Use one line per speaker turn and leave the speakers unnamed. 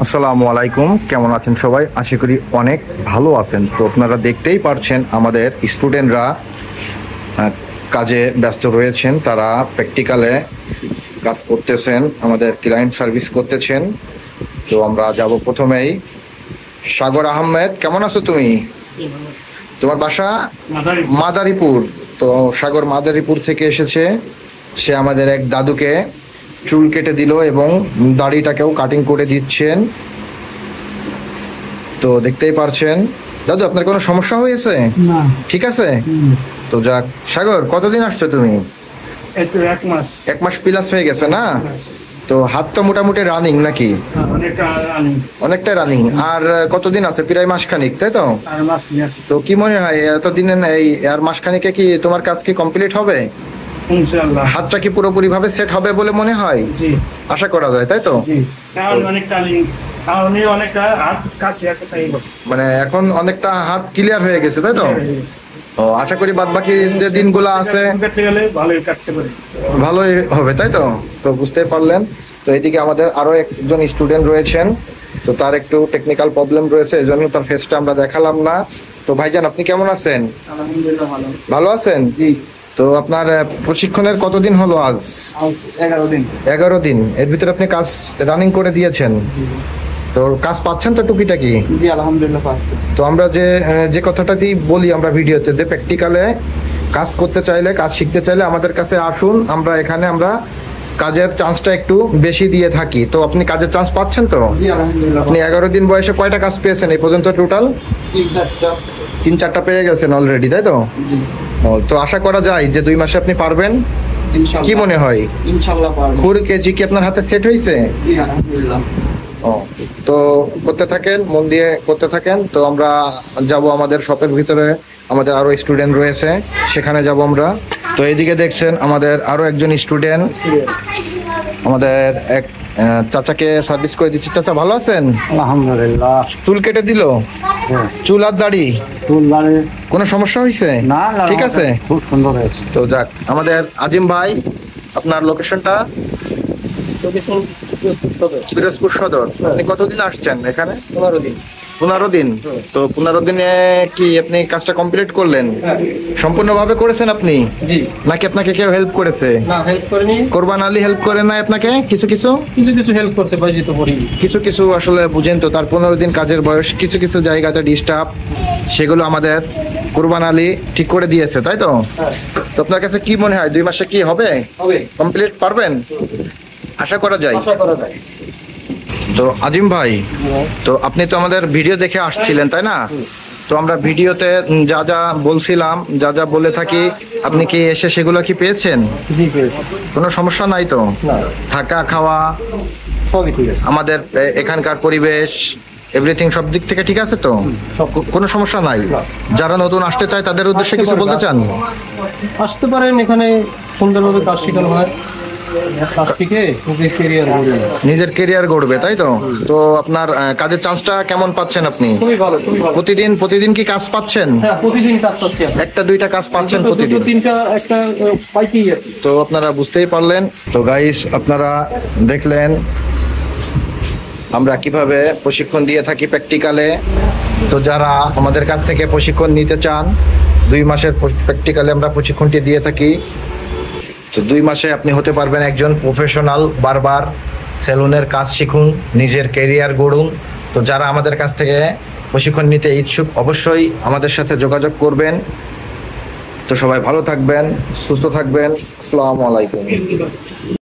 আসসালামু আলাইকুম, কেমন আছেন সবাই? আশা করি অনেক ভালো আছেন। তো আপনারা দেখতেই পারছেন আমাদের স্টুডেন্টরা কাজে ব্যস্ত রয়েছেন, তারা প্র্যাকটিক্যালে কাজ করতেছেন, আমাদের ক্লায়েন্ট সার্ভিস করতেছেন। তো আমরা যাব প্রথমেই। সাগর আহমেদ, কেমন আছো তুমি? তোমার বাসা মাদারীপুর। তো সাগর মাদারীপুর থেকে এসেছে। সে আমাদের এক দাদুকে চুল কেটে দিল এবং দাড়িটাকেও কাটিং করে দিচ্ছেন। তো দেখতেই পারছেন। দাদু, আপনার কোনো সমস্যা হয়েছে?
না।
ঠিক আছে। তো যাক, সাগর কতদিন আসছো তুমি? এক মাস প্লাস হয়ে গেছে না? তো হাত তো মোটামুটি রানিং নাকি? অনেকটা রানিং। আর কতদিন আছে? প্রায় মাসখানিক, তাই তো? তো কি মনে হয় এতদিনে এই আর মাসখানিকে কি তোমার কাজ কি কমপ্লিট হবে?
ইনশাআল্লাহ।
হাতটা কি পুরোপুরি ভাবে সেট হবে বলে মনে হয়?
জি।
আশা করা যায়, তাই তো? মানে এখন অনেকটা হাত ক্লিয়ার হয়ে গেছে, তাই তো? ও, আশা করি বাদ বাকি যে দিনগুলো আছে ভালোই হবে, তাই তো? তো বুঝতে পারলেন। তো এইদিকে আমাদের আরো একজন স্টুডেন্ট রয়েছেন। তো তার একটু টেকনিক্যাল প্রবলেম রয়েছে, এই জন্য তার ফেসটা আমরা দেখালাম না। তো ভাইজান, আপনি কেমন আছেন?
আলহামদুলিল্লাহ ভালো।
ভালো আছেন?
জি।
তো আপনার প্রশিক্ষণের কতদিন হলো? আজ
11 দিন।
11 দিন। এর ভিতরে আপনি কাজ রানিং করে দিয়েছেন। তো কাজ পাচ্ছেন তো টুকিটাকি?
জি, আলহামদুলিল্লাহ পাচ্ছি।
তো আমরা যে কথাটাই বলি আমরা ভিডিওতে, যে প্র্যাকটিক্যালে কাজ করতে চাইলে, কাজ শিখতে চাইলে আমাদের কাছে আসুন। আমরা এখানে কাজের চান্সটা একটু বেশি দিয়ে থাকি। তো আপনি কাজের চান্স পাচ্ছেন তো?
জি, আলহামদুলিল্লাহ।
আপনি 11 দিন বয়সে কয়টা কাজ পেয়েছেন এই পর্যন্ত? টোটাল 3-4টা পেয়ে গেছেন অলরেডি, তাই তো?
জি।
তো আশা করা যায় যে 2 মাসে আপনি পারবেন।
ইনশাআল্লাহ।
কি মনে হয়?
ইনশাআল্লাহ পারবো।
খুর কেজি কি আপনার হাতে সেট হয়েছে?
জি, আলহামদুলিল্লাহ।
ও, তো করতে থাকেন, মন দিয়ে করতে থাকেন। তো আমরা যাব আমাদের শপের ভিতরে, আমাদের আরো স্টুডেন্ট রয়েছে, সেখানে যাব আমরা। তো এইদিকে দেখছেন আমাদের আরো একজন স্টুডেন্ট, আমাদের এক চাচাকে সার্ভিস করে দিচ্ছে। চাচা, ভালো আছেন?
আলহামদুলিল্লাহ।
চুল কেটে দিল? চুল আর দাড়ি কোনো সমস্যা হয়েছে?
না,
ঠিক আছে,
খুব সুন্দর হয়েছে।
তো যাক, আমাদের আজিম ভাই, আপনার লোকেশনটা? পিরোজপুর সদর। আপনি কতদিন আসছেন এখানে?
15 দিন।
15 দিন। তো 15 দিনে কি আপনি কাজটা কমপ্লিট করলেন? সম্পূর্ণভাবে করেছেন আপনি?
জি।
নাকি আপনাকে কেউ হেল্প করেছে?
না, হেল্প করেনি।
কোরবান আলী হেল্প করে নাই আপনাকে? কিছু কিছু
হেল্প করতে পারি তো করি।
কিছু আসলে বুঝেন তো, তার 15 দিন কাজের বয়স, কিছু জায়গাতে ডিস্টার্ব, সেগুলো আমাদের কোরবান আলী ঠিক করে দিয়েছে, তাই তো? তো আপনার কাছে কি মনে হয় 2 মাসে কি হবে? কমপ্লিট পারবেন? আশা করা যায়। তো আজিম ভাই, তো আপনি তো আমাদের ভিডিও দেখে আসছিলেন, তাই না? তো আমরা ভিডিওতে যা যা বলছিলাম, যা যা বলে থাকি, আপনি কি এসে সেগুলো কি পেয়েছেন?
জি, পেয়েছি।
কোনো সমস্যা নাই তো?
না।
থাকা খাওয়া
সবই ঠিক আছে।
আমাদের এখানকার পরিবেশ এভরিথিং সব দিক থেকে ঠিক আছে তো? কোনো সমস্যা নাই? যারা নতুন আসতে চায় তাদের উদ্দেশ্যে কিছু বলতে চান?
আসতে পারেন, এখানে সুন্দরভাবে কাজ শেখানো হয়।
নিজের কেরিয়ার গড়বে, তাই তো? তো আপনার কাজের চান্সটা কেমন পাচ্ছেন আপনি?
খুবই ভালো, খুবই ভালো।
প্রতিদিন কি কাজ পাচ্ছেন?
হ্যাঁ, প্রতিদিন কাজ পাচ্ছি।
1-2টা কাজ পাচ্ছেন প্রতিদিন?
2-3টা একটা পাইতেই আছে।
তো আপনারা বুঝতেই পারলেন। তো গাইস, আপনারা দেখলেন আমরা কিভাবে প্রশিক্ষণ দিয়ে থাকি প্র্যাকটিক্যালে। তো যারা আমাদের কাছ থেকে প্রশিক্ষণ নিতে চান, 2 মাসের প্র্যাকটিক্যালে আমরা প্রশিক্ষণটি দিয়ে থাকি। তো 2 মাসে আপনি হতে পারবেন একজন প্রফেশনাল বারবার। সেলুনের কাজ শিখুন, নিজের ক্যারিয়ার গড়ুন। তো যারা আমাদের কাছ থেকে প্রশিক্ষণ নিতে ইচ্ছুক, অবশ্যই আমাদের সাথে যোগাযোগ করবেন। তো সবাই ভালো থাকবেন, সুস্থ থাকবেন। আসসালামু আলাইকুম।